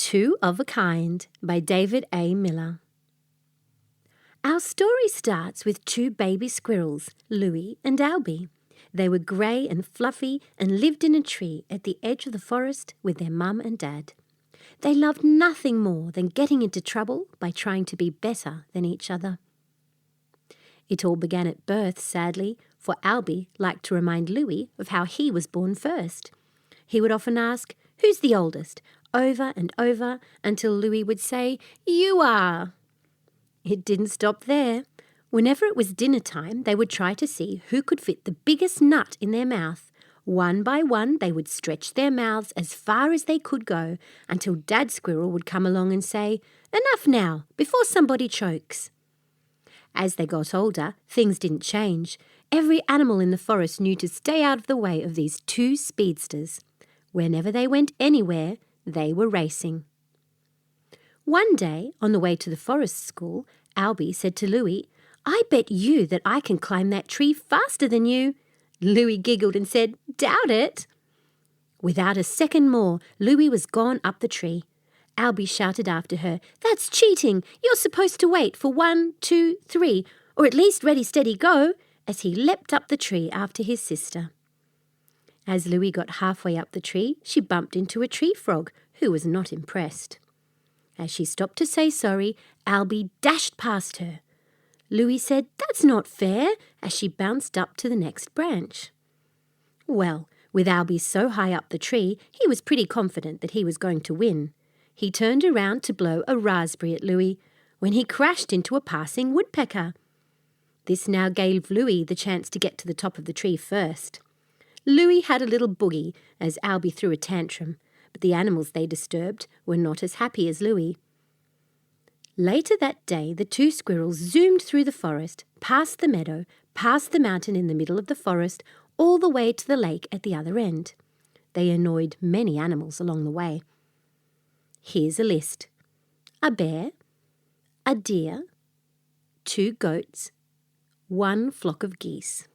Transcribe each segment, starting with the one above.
Two of a Kind by David A. Miller. Our story starts with two baby squirrels, Louie and Albie. They were grey and fluffy and lived in a tree at the edge of the forest with their mum and dad. They loved nothing more than getting into trouble by trying to be better than each other. It all began at birth, sadly, for Albie liked to remind Louie of how he was born first. He would often ask, "Who's the oldest?" over and over until Louie would say, "You are." It didn't stop there. Whenever it was dinner time, they would try to see who could fit the biggest nut in their mouth. One by one, they would stretch their mouths as far as they could go until Dad Squirrel would come along and say, "Enough now, before somebody chokes." As they got older, things didn't change. Every animal in the forest knew to stay out of the way of these two speedsters. Whenever they went anywhere, they were racing. One day, on the way to the forest school, Albie said to Louie, "I bet you that I can climb that tree faster than you." Louie giggled and said, "Doubt it." Without a second more, Louie was gone up the tree. Albie shouted after her, "That's cheating. You're supposed to wait for 1, 2, 3, or at least ready, steady, go," as he leapt up the tree after his sister. As Louie got halfway up the tree, she bumped into a tree frog, who was not impressed. As she stopped to say sorry, Albie dashed past her. Louie said, "That's not fair," as she bounced up to the next branch. Well, with Albie so high up the tree, he was pretty confident that he was going to win. He turned around to blow a raspberry at Louie when he crashed into a passing woodpecker. This now gave Louie the chance to get to the top of the tree first. Louie had a little boogie as Albie threw a tantrum, but the animals they disturbed were not as happy as Louie. Later that day, the two squirrels zoomed through the forest, past the meadow, past the mountain in the middle of the forest, all the way to the lake at the other end. They annoyed many animals along the way. Here's a list: a bear, a deer, 2 goats, 1 flock of geese.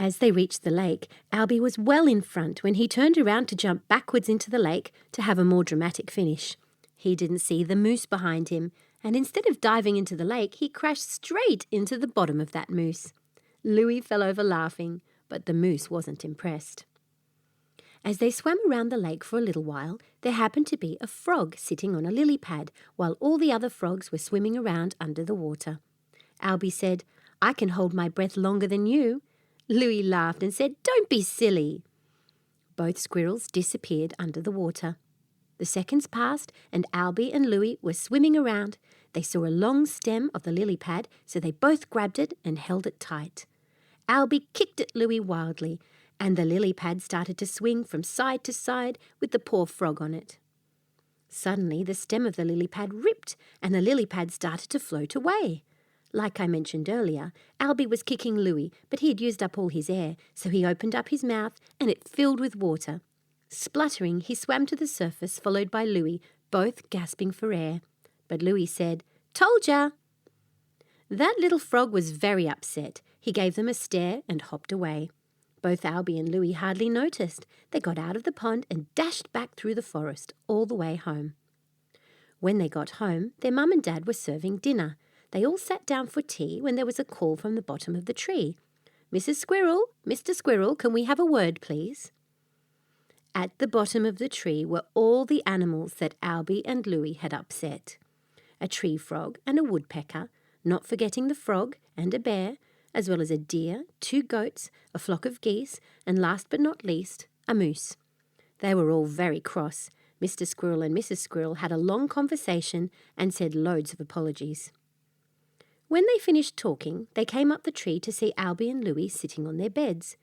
As they reached the lake, Albie was well in front when he turned around to jump backwards into the lake to have a more dramatic finish. He didn't see the moose behind him, and instead of diving into the lake, he crashed straight into the bottom of that moose. Louie fell over laughing, but the moose wasn't impressed. As they swam around the lake for a little while, there happened to be a frog sitting on a lily pad while all the other frogs were swimming around under the water. Albie said, "I can hold my breath longer than you." Louie laughed and said, "Don't be silly." Both squirrels disappeared under the water. The seconds passed and Albie and Louie were swimming around. They saw a long stem of the lily pad, so they both grabbed it and held it tight. Albie kicked at Louie wildly, and the lily pad started to swing from side to side with the poor frog on it. Suddenly, the stem of the lily pad ripped and the lily pad started to float away. Like I mentioned earlier, Albie was kicking Louie, but he had used up all his air, so he opened up his mouth and it filled with water. Spluttering, he swam to the surface, followed by Louie, both gasping for air. But Louie said, "Told ya!" That little frog was very upset. He gave them a stare and hopped away. Both Albie and Louie hardly noticed. They got out of the pond and dashed back through the forest all the way home. When they got home, their mum and dad were serving dinner. They all sat down for tea when there was a call from the bottom of the tree. "Mrs. Squirrel, Mr. Squirrel, can we have a word, please?" At the bottom of the tree were all the animals that Albie and Louie had upset. A tree frog and a woodpecker, not forgetting the frog and a bear, as well as a deer, 2 goats, a flock of geese, and last but not least, a moose. They were all very cross. Mr. Squirrel and Mrs. Squirrel had a long conversation and said loads of apologies. When they finished talking, they came up the tree to see Albie and Louie sitting on their beds.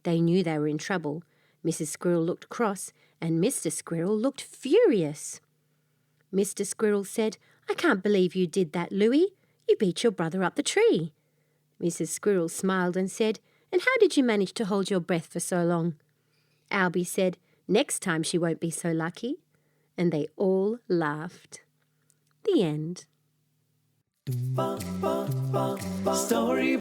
They knew they were in trouble. Mrs. Squirrel looked cross, and Mr. Squirrel looked furious. Mr. Squirrel said, "I can't believe you did that, Louie. You beat your brother up the tree." Mrs. Squirrel smiled and said, "And how did you manage to hold your breath for so long?" Albie said, "Next time she won't be so lucky." And they all laughed. The end. Story